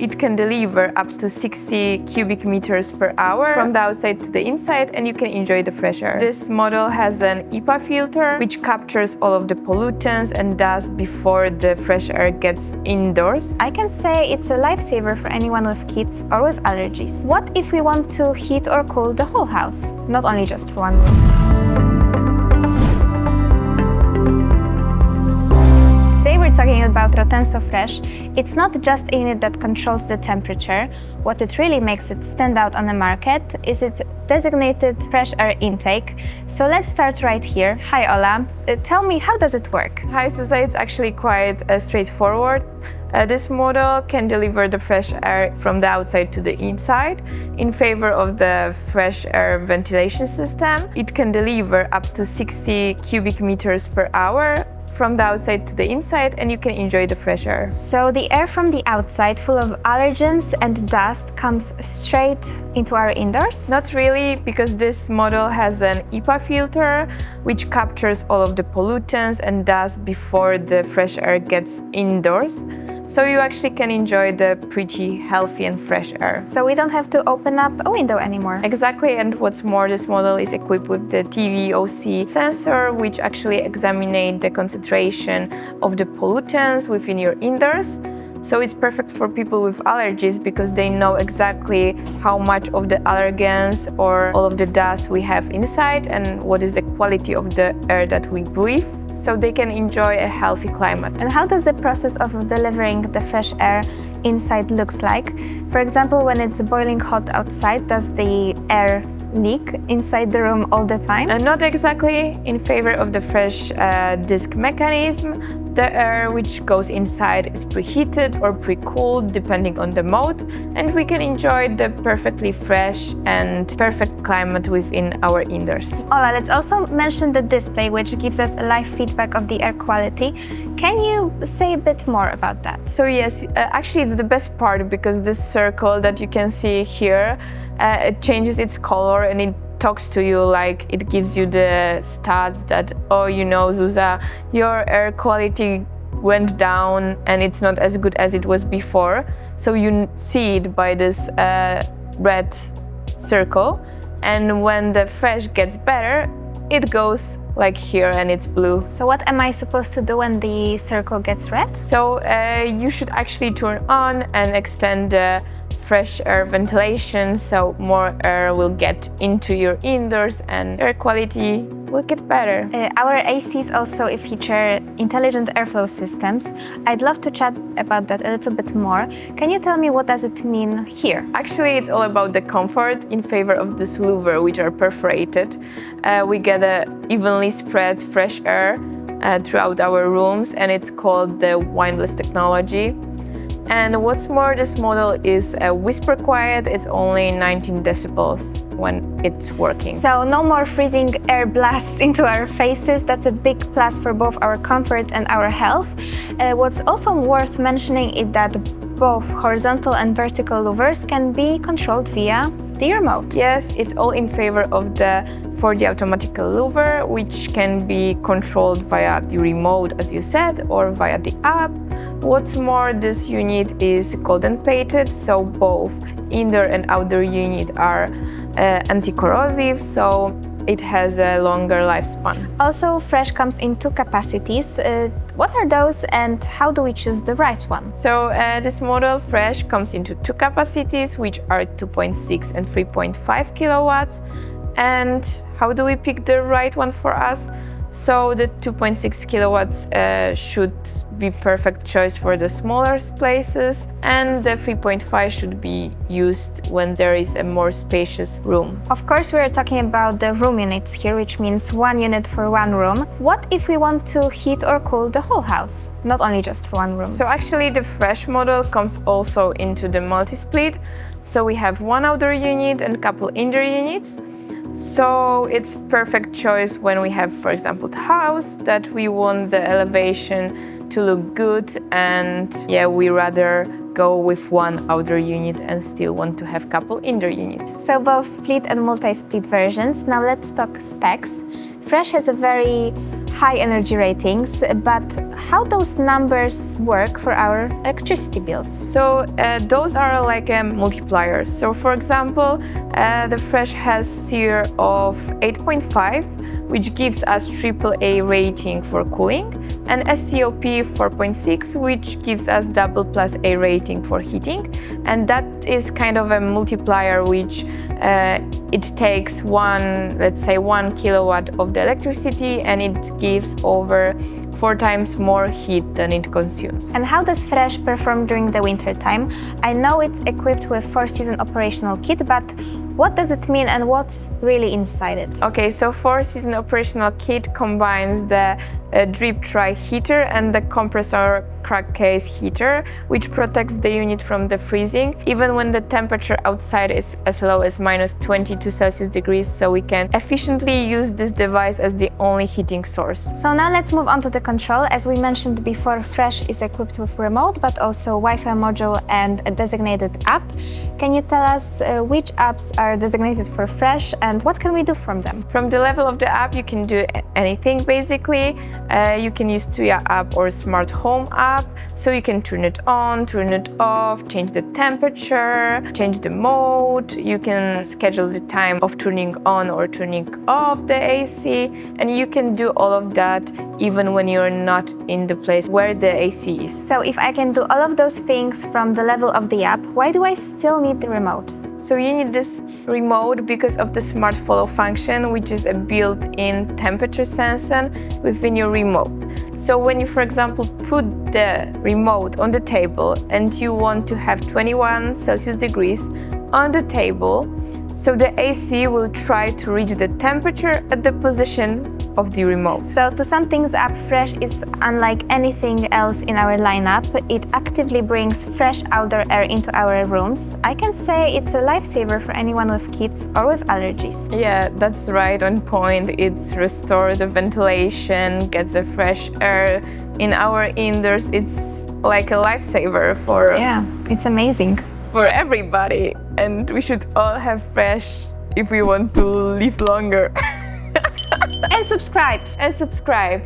It can deliver up to 60 cubic meters per hour from the outside to the inside, and you can enjoy the fresh air. This model has an HEPA filter, which captures all of the pollutants and dust before the fresh air gets indoors. I can say it's a lifesaver for anyone with kids or with allergies. What if we want to heat or cool the whole house, not only just for one room? Today we're talking about Rotenso Fresh. It's not just a unit that controls the temperature. What it really makes it stand out on the market is its designated fresh air intake. So let's start right here. Hi Ola, tell me, how does it work? Hi Susa, it's actually quite straightforward. This model can deliver the fresh air from the outside to the inside in favor of the fresh air ventilation system. It can deliver up to 60 cubic meters per hour from the outside to the inside, and you can enjoy the fresh air. So the air from the outside, full of allergens and dust, comes straight into our indoors? Not really, because this model has an HEPA filter, which captures all of the pollutants and dust before the fresh air gets indoors. So you actually can enjoy the pretty healthy and fresh air. So we don't have to open up a window anymore. Exactly, and what's more, this model is equipped with the TVOC sensor, which actually examines the concentration of the pollutants within your indoors. So it's perfect for people with allergies because they know exactly how much of the allergens or all of the dust we have inside and what is the quality of the air that we breathe, so they can enjoy a healthy climate. And how does the process of delivering the fresh air inside looks like? For example, when it's boiling hot outside, does the air leak inside the room all the time? Not exactly. In favor of the fresh disk mechanism, the air which goes inside is preheated or pre-cooled depending on the mode, and we can enjoy the perfectly fresh and perfect climate within our indoors. Ola, let's also mention the display, which gives us a live feedback of the air quality. Can you say a bit more about that? So yes, actually it's the best part, because this circle that you can see here, it changes its color and it talks to you, like it gives you the stats that, oh, you know, Zuza, your air quality went down and it's not as good as it was before. So you see it by this red circle, and when the fresh gets better, it goes like here and it's blue. So what am I supposed to do when the circle gets red? So you should actually turn on and extend the fresh air ventilation, so more air will get into your indoors and air quality will get better. Our ACs also feature intelligent airflow systems. I'd love to chat about that a little bit more. Can you tell me what does it mean here? Actually, it's all about the comfort in favor of this louver, which are perforated. We get a evenly spread fresh air throughout our rooms, and it's called the Windless technology. And what's more, this model is whisper quiet. It's only 19 decibels when it's working. So no more freezing air blasts into our faces. That's a big plus for both our comfort and our health. What's also worth mentioning is that both horizontal and vertical louvers can be controlled via the remote. Yes, it's all in favor of the 4D automatic louver, which can be controlled via the remote, as you said, or via the app. What's more, this unit is golden plated, so both indoor and outdoor unit are anti-corrosive, so it has a longer lifespan. Also, Fresh comes in two capacities. What are those and how do we choose the right one? So this model Fresh comes into two capacities, which are 2.6 and 3.5 kilowatts. And how do we pick the right one for us? So the 2.6 kilowatts should be perfect choice for the smaller places, and the 3.5 should be used when there is a more spacious room. Of course, we are talking about the room units here, which means one unit for one room. What if we want to heat or cool the whole house, not only just for one room? So actually the Fresh model comes also into the multi-split. So we have one outdoor unit and a couple indoor units. So it's perfect choice when we have, for example, the house that we want the elevation to look good, and we rather go with one outdoor unit and still want to have couple indoor units. So both split and multi-split versions. Now let's talk specs. Fresh has a very high energy ratings, but how those numbers work for our electricity bills? So those are like multipliers. So for example, the Fresh has SEER of 8.5, which gives us AAA rating for cooling, and STOP 4.6, which gives us AA+ rating for heating. And that is kind of a multiplier which it takes let's say 1 kilowatt of the electricity, and it gives over 4 times more heat than it consumes. And how does Fresh perform during the winter time? I know it's equipped with 4-season operational kit, but what does it mean and what's really inside it? Okay, so 4-season operational kit combines the drip dry heater and the compressor crack case heater, which protects the unit from the freezing, even when the temperature outside is as low as -22°C, so we can efficiently use this device as the only heating source. So now let's move on to the control. As we mentioned before, Fresh is equipped with remote, but also Wi-Fi module and a designated app. Can you tell us which apps are designated for Fresh and what can we do from them? From the level of the app, you can do anything basically. You can use Tuya app or smart home app, so you can turn it on, turn it off, change the temperature, change the mode. You can schedule the time of turning on or turning off the AC, and you can do all of that even when you're not in the place where the AC is. So if I can do all of those things from the level of the app, why do I still need the remote? So you need this remote because of the smart follow function, which is a built-in temperature sensor within your remote. So when you, for example, put the remote on the table and you want to have 21°C on the table, so the AC will try to reach the temperature at the position of the remote. So to sum things up, Fresh is unlike anything else in our lineup. It actively brings fresh outdoor air into our rooms. I can say it's a lifesaver for anyone with kids or with allergies. Yeah, that's right on point. It restores the ventilation, gets the fresh air in our indoors. It's like a lifesaver for it's amazing. For everybody, and we should all have Fresh if we want to live longer. And subscribe. And subscribe.